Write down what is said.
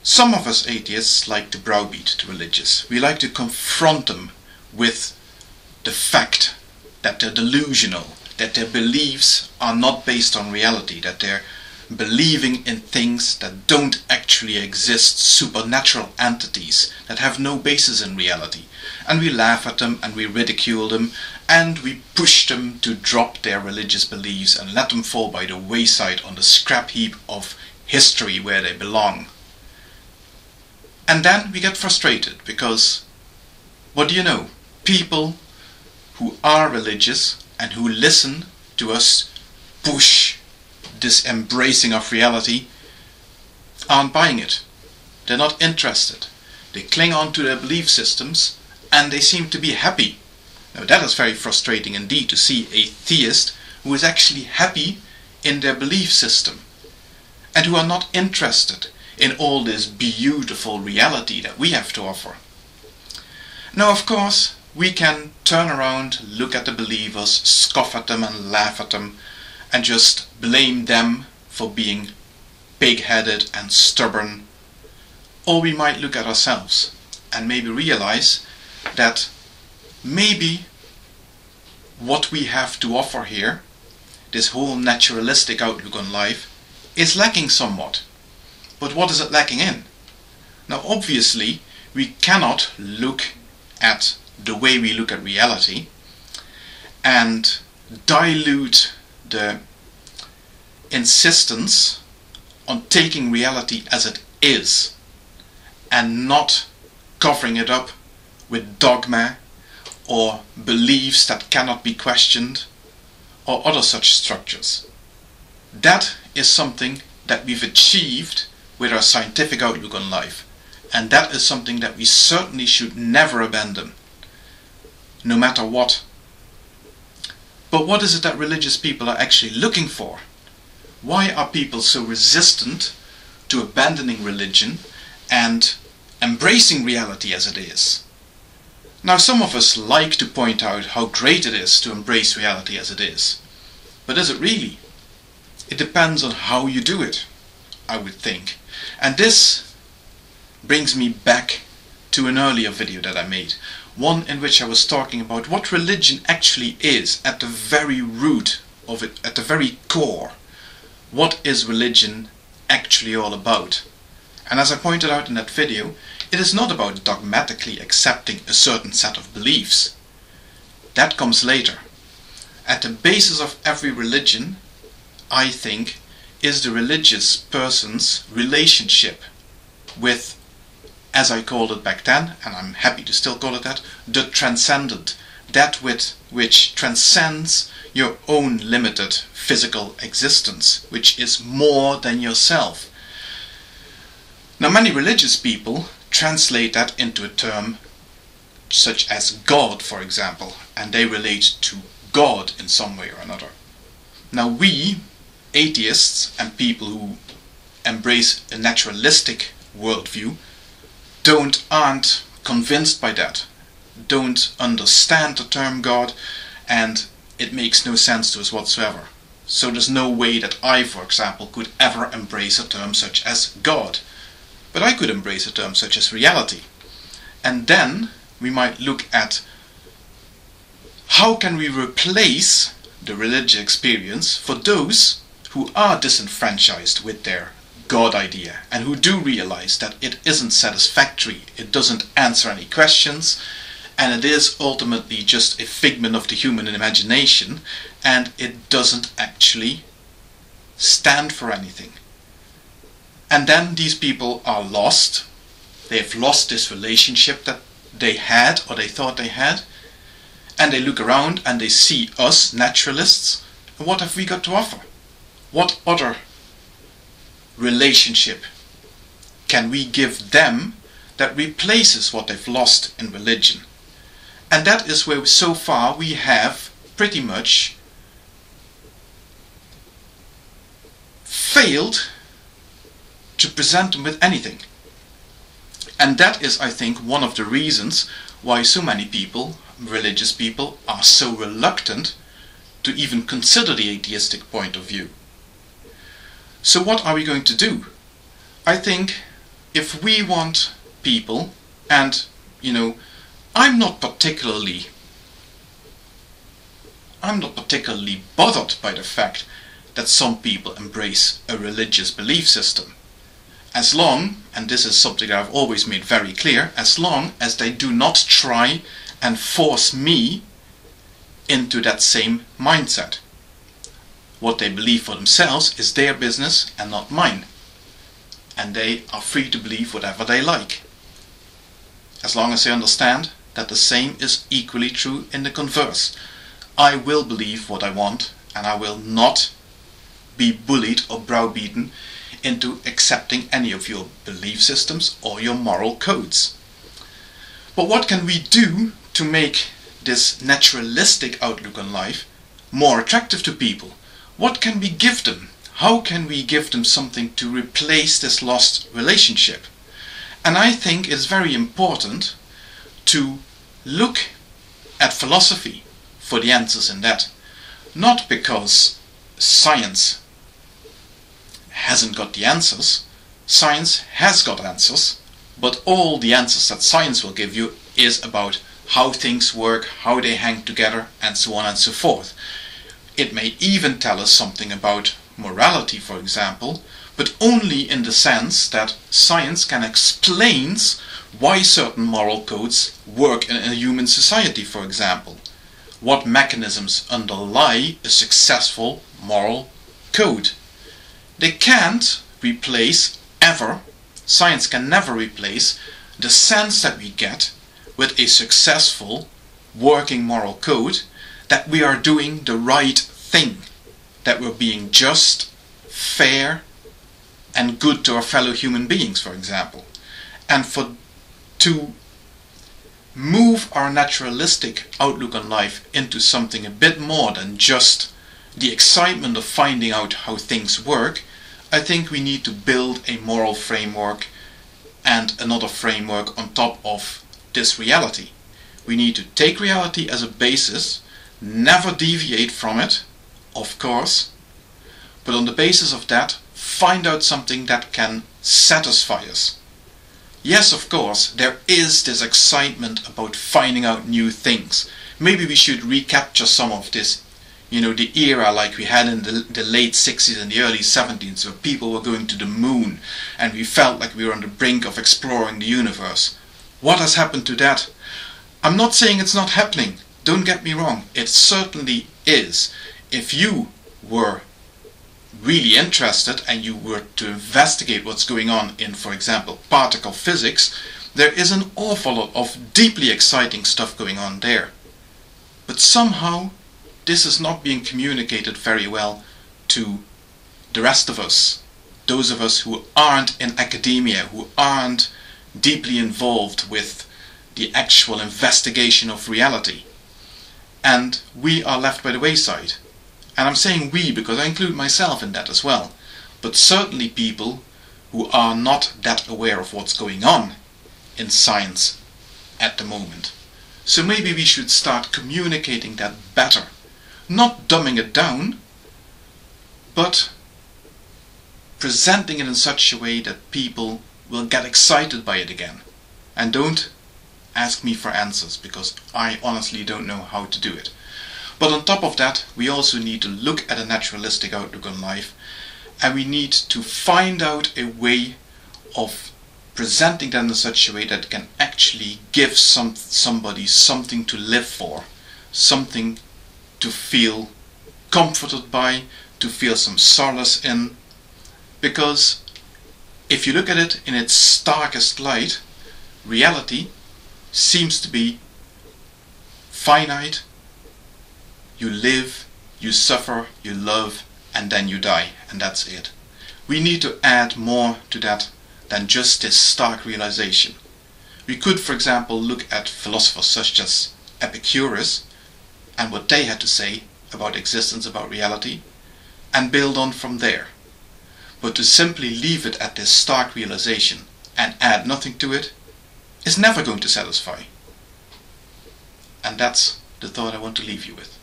Some of us atheists like to browbeat the religious. We like to confront them with the fact that they're delusional, that their beliefs are not based on reality, that they're believing in things that don't actually exist, supernatural entities that have no basis in reality. And we laugh at them and we ridicule them and we push them to drop their religious beliefs and let them fall by the wayside on the scrap heap of history where they belong. And then we get frustrated because, what do you know, people who are religious and who listen to us push this embracing of reality aren't buying it. They're not interested. They cling on to their belief systems and they seem to be happy. Now that is very frustrating indeed, to see a theist who is actually happy in their belief system and who are not interested in all this beautiful reality that we have to offer. Now of course we can turn around, look at the believers, scoff at them and laugh at them and just blame them for being big-headed and stubborn. Or we might look at ourselves and maybe realize that maybe what we have to offer here, this whole naturalistic outlook on life, is lacking somewhat. But what is it lacking in? Now obviously we cannot look at the way we look at reality and dilute the insistence on taking reality as it is and not covering it up with dogma or beliefs that cannot be questioned or other such structures. That is something that we've achieved with our scientific outlook on life, and that is something that we certainly should never abandon, no matter what. But what is it that religious people are actually looking for? Why are people so resistant to abandoning religion and embracing reality as it is? Now some of us like to point out how great it is to embrace reality as it is. But is it really? It depends on how you do it, I would think. And this brings me back to an earlier video that I made, one in which I was talking about what religion actually is at the very root of it, at the very core. What is religion actually all about? And as I pointed out in that video, it is not about dogmatically accepting a certain set of beliefs. That comes later. At the basis of every religion, I think, is the religious person's relationship with, as I called it back then, and I'm happy to still call it that, the transcendent, that which transcends your own limited physical existence, which is more than yourself. Now many religious people translate that into a term such as God, for example, and they relate to God in some way or another. Now we, atheists and people who embrace a naturalistic worldview, aren't convinced by that, don't understand the term God, and it makes no sense to us whatsoever. So there's no way that I, for example, could ever embrace a term such as God. But I could embrace a term such as reality. And then we might look at how can we replace the religious experience for those who are disenfranchised with their God idea and who do realize that it isn't satisfactory, it doesn't answer any questions, and it is ultimately just a figment of the human imagination, and it doesn't actually stand for anything. And then these people are lost. They've lost this relationship that they had or they thought they had, and they look around and they see us naturalists, and what have we got to offer? What other relationship can we give them that replaces what they've lost in religion? And that is where so far we have pretty much failed to present them with anything. And that is, I think, one of the reasons why so many people, religious people, are so reluctant to even consider the atheistic point of view. So what are we going to do? I think if we want people, and I'm not particularly bothered by the fact that some people embrace a religious belief system, as long, and this is something that I've always made very clear, as long as they do not try and force me into that same mindset. What they believe for themselves is their business and not mine, and they are free to believe whatever they like, as long as they understand that the same is equally true in the converse. I will believe what I want, and I will not be bullied or browbeaten into accepting any of your belief systems or your moral codes. But what can we do to make this naturalistic outlook on life more attractive to people? What can we give them? How can we give them something to replace this lost relationship? And I think it's very important to look at philosophy for the answers in that. Not because science hasn't got the answers. Science has got answers, but all the answers that science will give you is about how things work, how they hang together, and so on and so forth. It may even tell us something about morality, for example, but only in the sense that science can explain why certain moral codes work in a human society, for example. What mechanisms underlie a successful moral code. They can't replace ever, science can never replace the sense that we get with a successful working moral code that we are doing the right thing, that we're being just, fair, and good to our fellow human beings, for example. And to move our naturalistic outlook on life into something a bit more than just the excitement of finding out how things work, I think we need to build a moral framework and another framework on top of this reality. We need to take reality as a basis, never deviate from it, of course, but on the basis of that, find out something that can satisfy us. Yes, of course, there is this excitement about finding out new things. Maybe we should recapture some of this, the era like we had in the late 60s and the early 70s, where people were going to the moon and we felt like we were on the brink of exploring the universe. What has happened to that? I'm not saying it's not happening, don't get me wrong, it certainly is. If you were really interested and you were to investigate what's going on in, for example, particle physics, there is an awful lot of deeply exciting stuff going on there. But somehow this is not being communicated very well to the rest of us, those of us who aren't in academia, who aren't deeply involved with the actual investigation of reality. And we are left by the wayside. And I'm saying we because I include myself in that as well. But certainly people who are not that aware of what's going on in science at the moment. So maybe we should start communicating that better. Not dumbing it down, but presenting it in such a way that people will get excited by it again. And don't ask me for answers, because I honestly don't know how to do it. But on top of that, we also need to look at a naturalistic outlook on life, and we need to find out a way of presenting that in such a way that can actually give somebody something to live for, something to feel comforted by, to feel some solace in. Because if you look at it in its starkest light, reality seems to be finite. You live, you suffer, you love, and then you die, and that's it. We need to add more to that than just this stark realization. We could, for example, look at philosophers such as Epicurus and what they had to say about existence, about reality, and build on from there. But to simply leave it at this stark realization and add nothing to it is never going to satisfy. And that's the thought I want to leave you with.